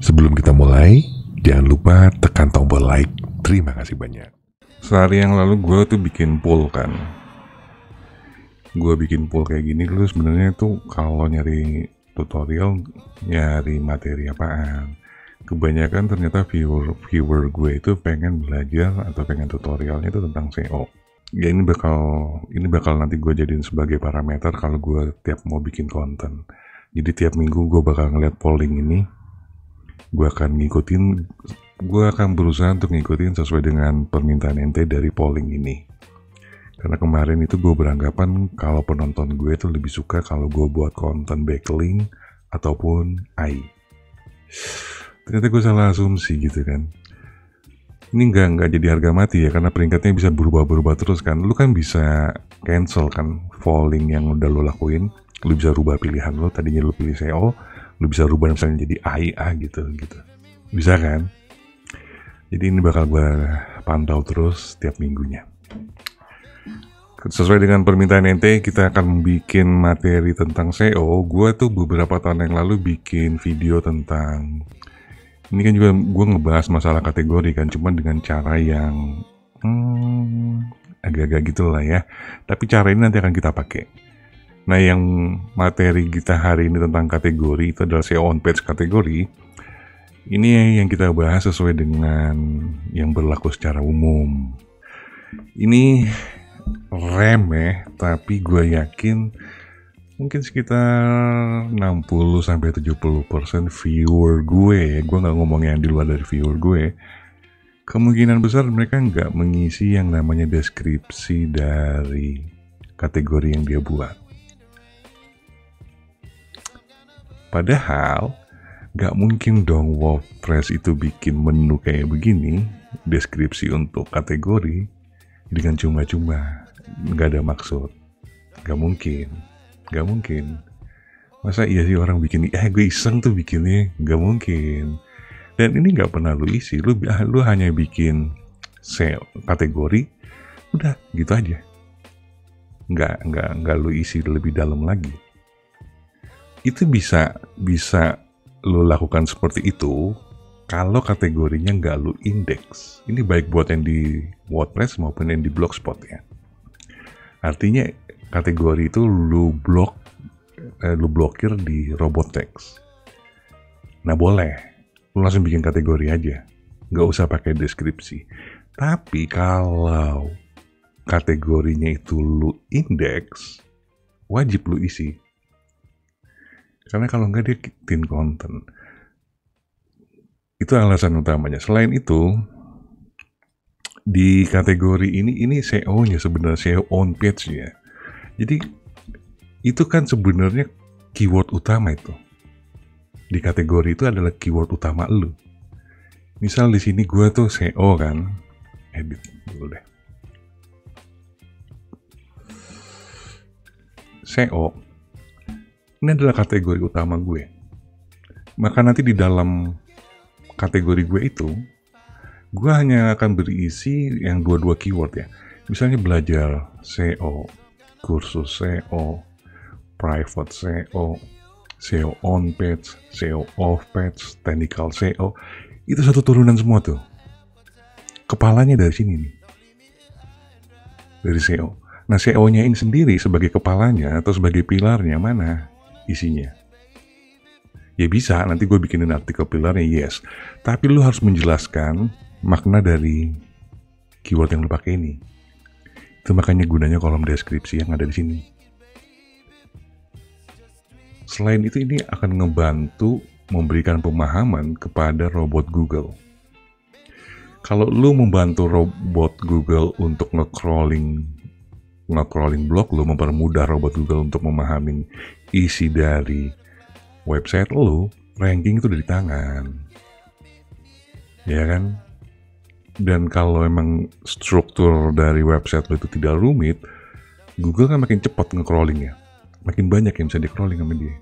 Sebelum kita mulai, jangan lupa tekan tombol like. Terima kasih banyak. Sehari yang lalu gue tuh bikin poll kan. Gue bikin poll kayak gini dulu, sebenarnya tuh kalau nyari tutorial, nyari materi apaan. Kebanyakan ternyata viewer gue itu pengen belajar atau pengen tutorialnya itu tentang SEO. Ya ini bakal nanti gue jadiin sebagai parameter kalau gue tiap mau bikin konten. Jadi tiap minggu gue bakal ngeliat polling ini. Gue akan berusaha untuk ngikutin sesuai dengan permintaan ente dari polling ini. Karena kemarin itu gue beranggapan kalau penonton gue itu lebih suka kalau gue buat konten backlink ataupun AI. Ternyata gue salah asumsi gitu kan. Ini nggak jadi harga mati ya, karena peringkatnya bisa berubah-berubah terus kan. Lu kan bisa cancel kan polling yang udah lu lakuin. Lu bisa rubah pilihan lu, tadinya lu pilih SEO, lu bisa rubah misalnya jadi AI gitu. Bisa kan? Jadi ini bakal gue pantau terus tiap minggunya. Sesuai dengan permintaan ente, kita akan bikin materi tentang SEO. Gue tuh beberapa tahun yang lalu bikin video tentang, ini kan juga gue ngebahas masalah kategori kan, cuma dengan cara yang agak-agak gitu lah ya. Tapi cara ini nanti akan kita pakai. Nah, yang materi kita hari ini tentang kategori itu adalah SEO on page kategori. Ini yang kita bahas sesuai dengan yang berlaku secara umum. Ini remeh, tapi gue yakin mungkin sekitar 60-70% viewer gue nggak ngomong yang di luar dari viewer gue, kemungkinan besar mereka nggak mengisi yang namanya deskripsi dari kategori yang dia buat. Padahal nggak mungkin dong WordPress itu bikin menu kayak begini, deskripsi untuk kategori dengan cuma-cuma, nggak ada maksud. Nggak mungkin. Masa iya sih orang bikin, gue iseng tuh bikinnya, nggak mungkin. Dan ini nggak pernah lu isi, lu hanya bikin SEO kategori, udah gitu aja. Nggak lu isi lebih dalam lagi. Itu bisa lu lakukan seperti itu kalau kategorinya nggak lu indeks. Ini baik buat yang di WordPress maupun yang di Blogspot ya. Artinya kategori itu lu blokir di robot text. Nah boleh, lu langsung bikin kategori aja, nggak usah pakai deskripsi. Tapi kalau kategorinya itu lu indeks, wajib lu isi. Karena kalau nggak dia tin konten. Itu alasan utamanya. Selain itu, di kategori ini SEO-nya sebenarnya SEO on page ya. Jadi itu kan sebenarnya keyword utama itu. Di kategori itu adalah keyword utama lu. Misal di sini gue tuh SEO kan, edit dulu deh. SEO ini adalah kategori utama gue. Maka nanti di dalam kategori gue itu, gue hanya akan berisi yang dua keyword ya. Misalnya belajar SEO, kursus SEO, private SEO, SEO on page, SEO off page, technical SEO. Itu satu turunan semua tuh. Kepalanya dari sini nih. Dari SEO. Nah SEO-nya ini sendiri sebagai kepalanya atau sebagai pilarnya mana isinya? Ya bisa, nanti gue bikinin artikel pilarnya, yes. Tapi lu harus menjelaskan makna dari keyword yang lu pakai ini. Itu makanya gunanya kolom deskripsi yang ada di sini. Selain itu, ini akan ngebantu memberikan pemahaman kepada robot Google. Kalau lu membantu robot Google untuk nge-crawling blog lu, mempermudah robot Google untuk memahami isi dari website lu, ranking itu dari tangan. Ya kan? Dan kalau emang struktur dari website lu itu tidak rumit, Google kan makin cepat nge-crawlingnya. Makin banyak yang bisa di-crawling sama dia.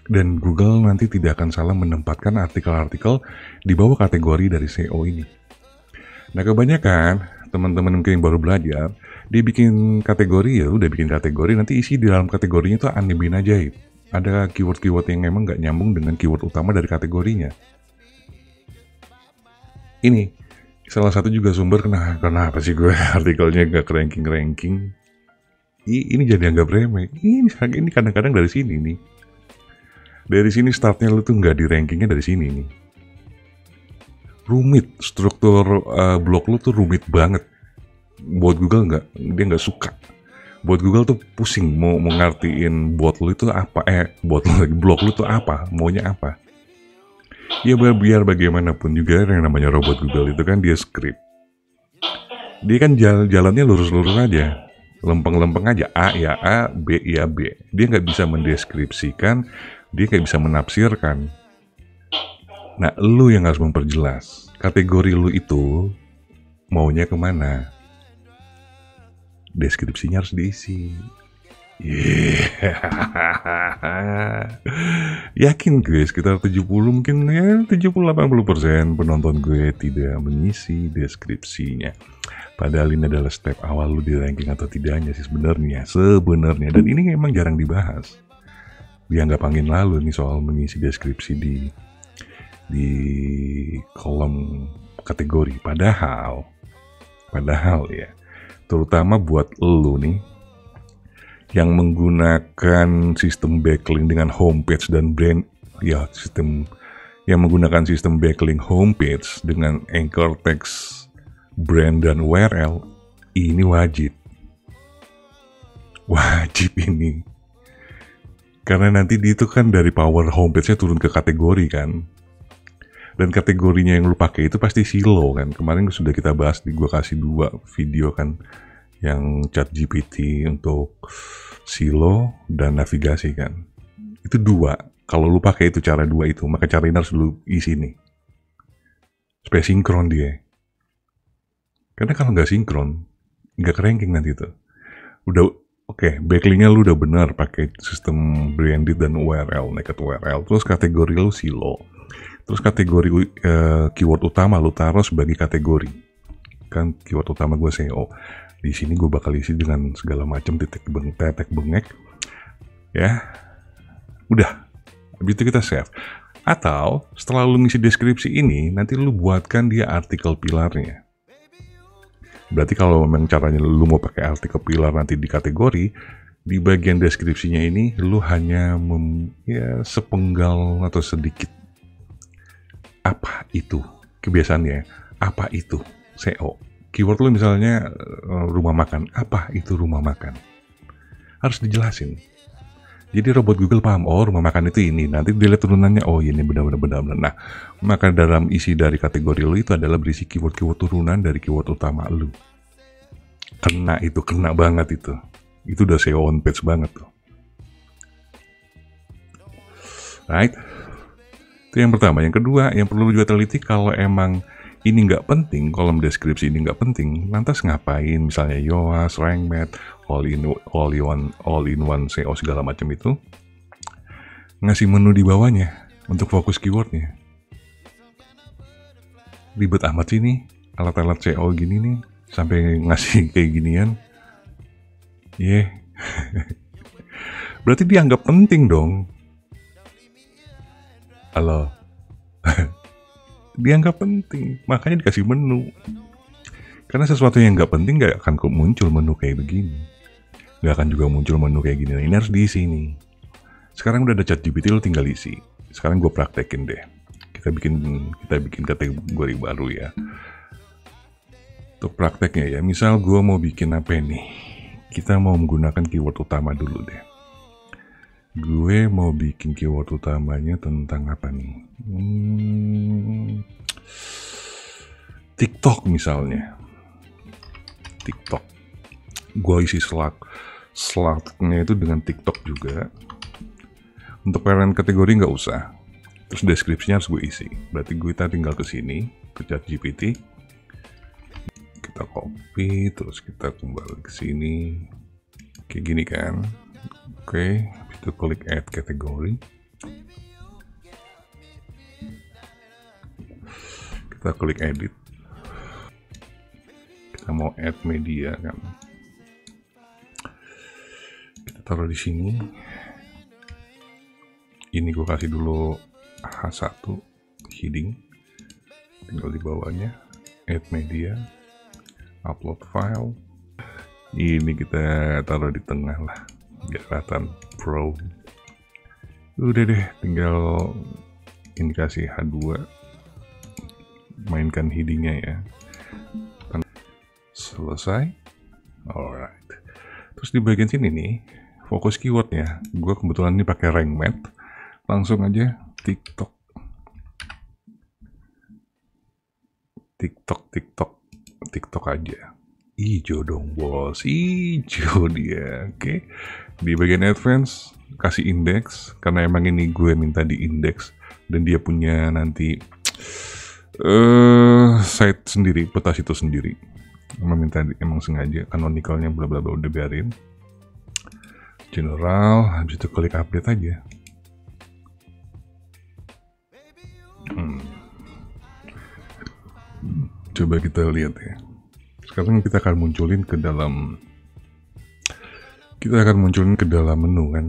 Dan Google nanti tidak akan salah menempatkan artikel-artikel di bawah kategori dari SEO ini. Nah kebanyakan teman-teman mungkin yang baru belajar, Dia bikin kategori, ya udah bikin kategori, nanti isi di dalam kategorinya itu aneh bin ajaib. Ada keyword-keyword yang memang nggak nyambung dengan keyword utama dari kategorinya. Ini salah satu juga sumber kenapa sih gue artikelnya nggak ranking. Ini jadi anggap remeh. Ini kadang-kadang dari sini nih. Dari sini startnya lu tuh nggak di rankingnya dari sini nih. Rumit, struktur blog lu tuh rumit banget. Buat Google dia nggak suka. Buat Google tuh pusing mau ngertiin blog lu itu apa, blog lu tuh apa, maunya apa. Ya biar bagaimanapun juga yang namanya robot Google itu kan dia script. Dia kan jalannya lurus-lurus aja, lempeng-lempeng aja, A ya A, B ya B. Dia nggak bisa mendeskripsikan, dia nggak bisa menafsirkan. Nah, lu yang harus memperjelas kategori lu itu maunya kemana. Deskripsinya harus diisi. Yakin gue sekitar 70 mungkin ya 70-80% penonton gue tidak mengisi deskripsinya. Padahal ini adalah step awal lu di ranking atau tidaknya sih sebenarnya. Dan ini memang jarang dibahas. Dianggap angin lalu nih soal mengisi deskripsi di kolom kategori. Padahal ya, terutama buat lu nih yang menggunakan sistem backlink dengan homepage dan brand, ya yang menggunakan sistem backlink homepage dengan anchor text, brand dan URL, ini wajib ini, karena nanti itu kan dari power homepage-nya turun ke kategori kan, dan kategorinya yang lu pakai itu pasti silo kan. Kemarin sudah kita bahas, gue kasih 2 video kan, yang ChatGPT untuk silo dan navigasi kan. Itu 2. Kalau lu pakai itu cara 2 itu, maka cara ini harus lu isi nih. Supaya sinkron dia. Karena kalau nggak sinkron, nggak ranking nanti itu. Udah oke, backlinknya lu udah benar pakai sistem branded dan URL, naked URL. Terus kategori lu silo. Terus kategori keyword utama lu taruh sebagai kategori. Kan keyword utama gue SEO. Di sini gue bakal isi dengan segala macam tetek bengek, ya. Udah, habis itu kita save. Atau setelah lu ngisi deskripsi ini, nanti lu buatkan dia artikel pilarnya. Berarti kalau memang caranya lu mau pakai artikel pilar nanti di kategori, di bagian deskripsinya ini lu hanya sepenggal atau sedikit. Apa itu kebiasaannya? Apa itu SEO? Keyword lu misalnya rumah makan. Apa itu rumah makan? Harus dijelasin. Jadi robot Google paham, oh rumah makan itu ini. Nanti dilihat turunannya, oh ini benar-benar. Nah, maka dalam isi dari kategori lu itu adalah berisi keyword-keyword turunan dari keyword utama lu. Kena banget itu. Itu udah SEO on page banget tuh. Right? Itu yang pertama. Yang kedua, yang perlu juga teliti, kalau emang ini nggak penting, kolom deskripsi ini nggak penting, lantas ngapain misalnya Yoast, RankMath, all-in-one SEO segala macam itu ngasih menu di bawahnya untuk fokus keywordnya. Ribet amat sih nih alat-alat SEO gini nih, sampai ngasih kayak ginian. Berarti dianggap penting dong. Halo. Dianggap penting, makanya dikasih menu. Karena sesuatu yang nggak penting nggak akan muncul menu kayak begini, nggak akan juga muncul menu kayak gini. Nah, ini harus diisi nih. Sekarang udah ada ChatGPT, lo tinggal isi. Sekarang gue praktekin deh. Kita bikin kategori baru ya. Untuk prakteknya ya, misal gue mau bikin apa nih? Kita mau menggunakan keyword utama dulu deh. Gue mau bikin keyword utamanya tentang apa nih? TikTok misalnya. TikTok. Gue isi slotnya itu dengan TikTok juga. Untuk parent kategori nggak usah. Terus deskripsinya harus gue isi. Berarti kita tinggal ke sini, ke ChatGPT. Kita copy, terus kita kembali ke sini. Kayak gini kan. Oke. Kita klik add kategori. Kita klik edit. Kita mau add media kan. taruh di sini. Ini gue kasih dulu H1 heading, tinggal di bawahnya add media, upload file. Ini kita taruh di tengah lah biar kelihatan pro. Udah deh, tinggal ini kasih H2, mainkan headingnya ya. Selesai. Alright. Terus di bagian sini nih, fokus keywordnya. Gue kebetulan ini pakai rank math. Langsung aja TikTok. TikTok aja. Ijo dong bos, ijo dia. Oke. Di bagian advance kasih indeks karena emang ini gue minta di indeks dan dia punya nanti site sendiri, peta situs sendiri. Emang sengaja canonicalnya bla bla bla, udah biarin. General, habis itu klik update aja. Coba kita lihat ya. Sekarang kita akan munculin ke dalam menu kan.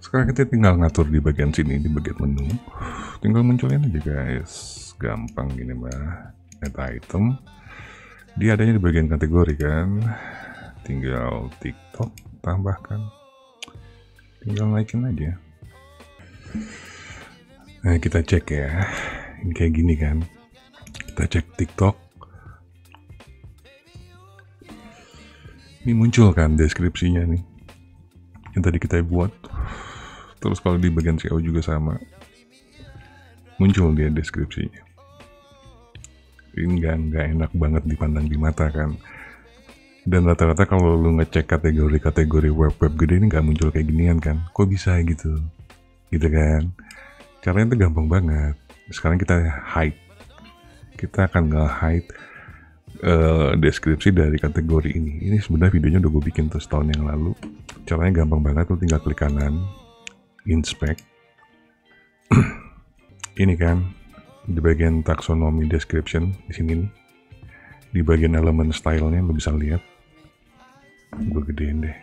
Sekarang kita tinggal ngatur di bagian sini, di bagian menu. Tinggal munculin aja guys. Gampang gini mah. Add item. Dia adanya di bagian kategori kan. Tinggal TikTok tambahkan. Tinggal naikin aja. Nah, kita cek ya. Ini kayak gini kan. Kita cek TikTok. Ini muncul kan deskripsinya nih. Yang tadi kita buat. Terus kalau di bagian SEO juga sama. Muncul dia deskripsinya. Ini nggak enak banget dipandang di mata kan. Dan rata-rata kalau lu ngecek kategori web gede ini nggak muncul kayak ginian kan. Kok bisa gitu? Gitu kan. Caranya itu gampang banget. Sekarang kita hide. Kita akan nge-hide deskripsi dari kategori ini. Ini sebenarnya videonya udah gue bikin tuh setahun yang lalu. Caranya gampang banget, lu tinggal klik kanan, inspect. Ini kan di bagian taxonomy description di sini nih. Di bagian elemen stylenya lu bisa lihat. Gue gedein deh.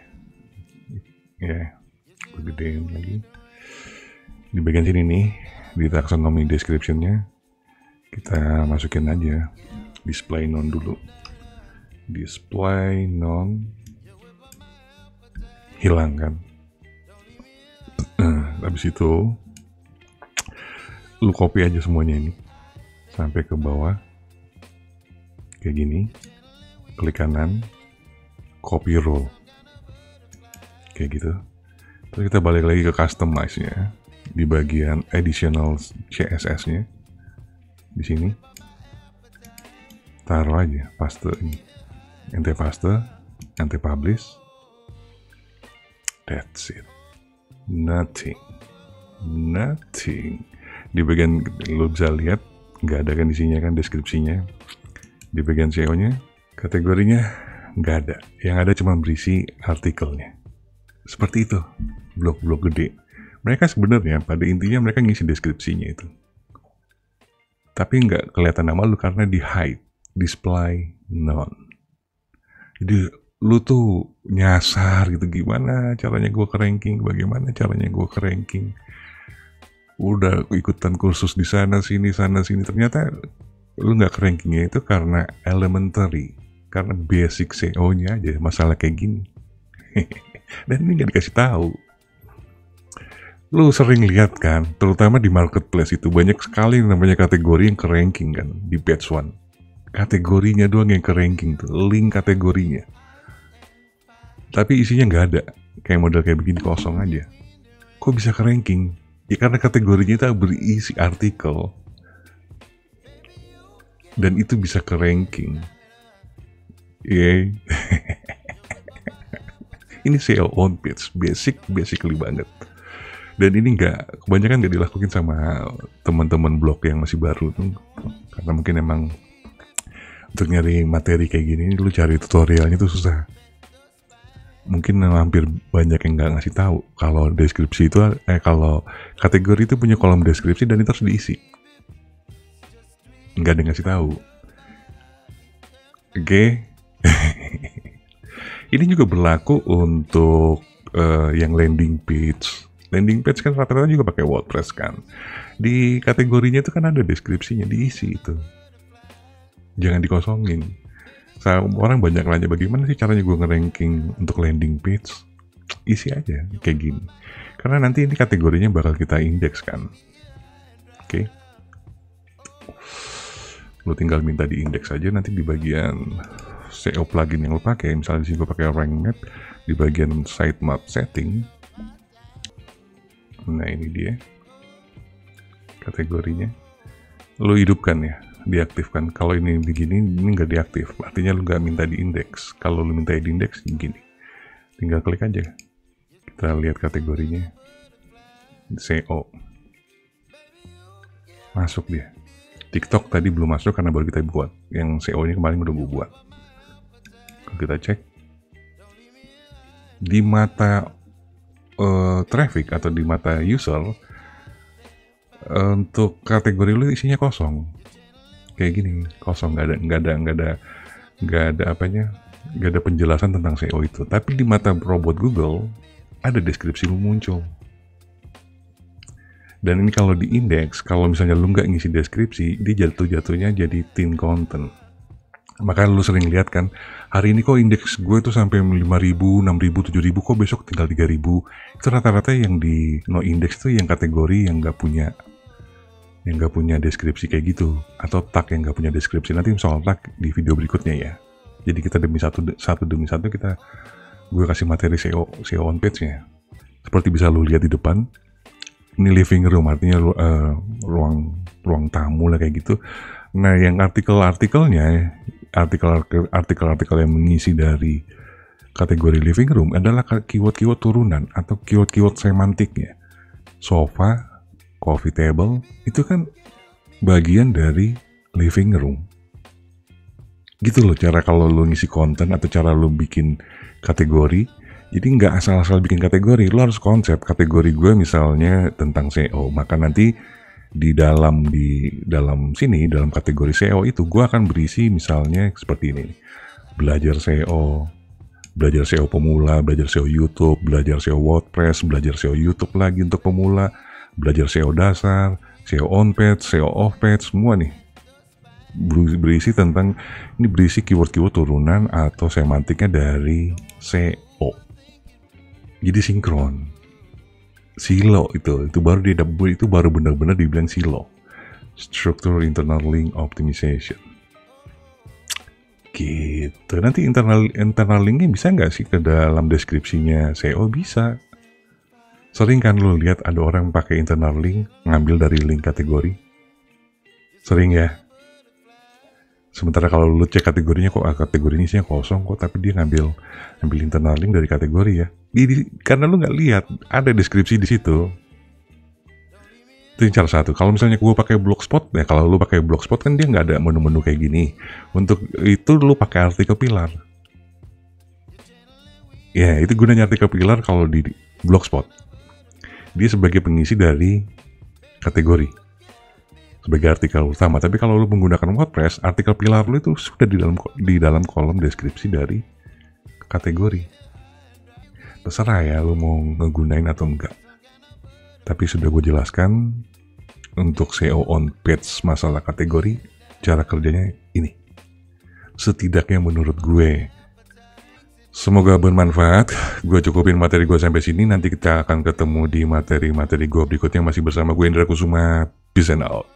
Ya, gue gedein lagi. Di bagian sini nih, di taxonomy description-nya kita masukin aja display none dulu. Display none hilang kan. Habis itu lu copy aja semuanya ini sampai ke bawah kayak gini, klik kanan, copy row kayak gitu. Terus kita balik lagi ke customize nya di bagian additional CSS nya di sini, taruh aja paste ini, ente paste, ente publish, that's it, nothing. Di bagian lo bisa lihat nggak ada kan isinya kan deskripsinya. Di bagian SEO nya kategorinya nggak ada, yang ada cuma berisi artikelnya. Seperti itu blog-blog gede. Mereka sebenarnya pada intinya mereka ngisi deskripsinya itu, tapi nggak kelihatan nama lu karena di hide, display none. Jadi lu tuh nyasar gitu, gimana caranya gue ke ranking, bagaimana caranya gue ke ranking. Udah ikutan kursus di sana sini, ternyata lu nggak ke rankingnya itu karena elementary, karena basic SEO-nya aja masalah kayak gini. Dan ini nggak dikasih tahu. Lu sering lihat kan, terutama di marketplace itu banyak sekali namanya kategori yang ke ranking kan di page 1. Kategorinya doang yang ke ranking tuh, link kategorinya. Tapi isinya nggak ada, kayak model kayak begini kosong aja. Kok bisa ke ranking? Ya karena kategorinya itu berisi artikel. Dan itu bisa ke ranking. Yeah. Ini SEO on page, basically banget. Dan ini kebanyakan nggak dilakukan sama teman-teman blog yang masih baru tuh, karena mungkin emang untuk nyari materi kayak gini, lu cari tutorialnya tuh susah. Mungkin hampir banyak yang nggak ngasih tahu kalau deskripsi itu, kalau kategori itu punya kolom deskripsi dan itu harus diisi. nggak ada yang ngasih tahu. Oke. Ini juga berlaku untuk yang landing page. Landing page kan rata-rata juga pakai WordPress kan. Di kategorinya itu kan ada deskripsinya, diisi itu. Jangan dikosongin. Orang banyak nanya bagaimana sih caranya gue nge-ranking untuk landing page. Isi aja kayak gini. Karena nanti ini kategorinya bakal kita indeks kan. Oke. Lo tinggal minta di indeks aja nanti di bagian SEO plugin yang lo pakai. Misalnya di sini gue pakai rank map, di bagian sitemap setting. Nah ini dia kategorinya. Lo hidupkan ya, diaktifkan. Kalau ini begini, ini nggak diaktif. Artinya lo nggak minta di indeks. Kalau lo minta di indeks, begini. Tinggal klik aja. Kita lihat kategorinya. SEO. Masuk dia. TikTok tadi belum masuk karena baru kita buat. Yang SEO-nya kemarin udah gue buat. Kalau kita cek. Di mata traffic atau di mata user, untuk kategori lu isinya kosong. Kayak gini, kosong, nggak ada penjelasan tentang SEO itu. Tapi di mata robot Google ada deskripsi lu muncul. Dan ini kalau di indeks, kalau misalnya lu nggak ngisi deskripsi, dia jatuhnya jadi thin content. Makanya lu sering lihat kan, hari ini kok indeks gue tuh sampai 5.000, 6.000, 7.000, kok besok tinggal 3.000. Itu rata-rata yang di no index tuh yang kategori yang nggak punya deskripsi kayak gitu, atau tag yang nggak punya deskripsi. Nanti soal tag di video berikutnya ya. Jadi kita demi satu demi satu gue kasih materi SEO on page-nya. Seperti bisa lu lihat di depan, ini living room, artinya ruang tamu lah kayak gitu. Nah yang artikel-artikelnya, artikel yang mengisi dari kategori living room adalah keyword-keyword turunan atau keyword-keyword semantiknya. Sofa, coffee table, itu kan bagian dari living room. Gitu loh cara kalau lo ngisi konten atau cara lo bikin kategori. Jadi nggak asal-asal bikin kategori, lo harus konsep. Kategori gue misalnya tentang SEO, maka nanti di dalam sini, dalam kategori SEO itu gue akan berisi misalnya seperti ini. Belajar SEO pemula, belajar SEO YouTube, belajar SEO WordPress, belajar SEO YouTube lagi untuk pemula, belajar SEO dasar, SEO on page, SEO off page, semua nih berisi tentang, ini berisi keyword-keyword turunan atau semantiknya dari SEO. Jadi sinkron. Silo itu baru benar-benar dibilang silo. Structure Internal Link Optimization. Gitu. Nanti internal linknya bisa nggak sih ke dalam deskripsinya SEO? Bisa. Sering kan lo lihat ada orang pakai internal link ngambil dari link kategori? Sering ya. Sementara kalau lu cek kategorinya kok kategori ini isinya kosong kok, tapi dia ngambil internal link dari kategori ya. Karena lu nggak lihat ada deskripsi di situ. Itu yang cara satu. Kalau misalnya gue pakai Blogspot, ya kalau lu pakai Blogspot kan dia nggak ada menu-menu kayak gini. Untuk itu lu pakai artikel pilar. Ya itu gunanya artikel pilar kalau di Blogspot. Dia sebagai pengisi dari kategori. Sebagai artikel utama, tapi kalau lu menggunakan WordPress, artikel pilar lu itu sudah di dalam kolom deskripsi dari kategori. Terserah ya lu mau ngegunain atau enggak. Tapi sudah gue jelaskan untuk SEO on page masalah kategori, cara kerjanya ini. Setidaknya menurut gue. Semoga bermanfaat. Gue cukupin materi gue sampai sini. Nanti kita akan ketemu di materi-materi gue berikutnya, masih bersama gue Indra Kusuma. Peace and out.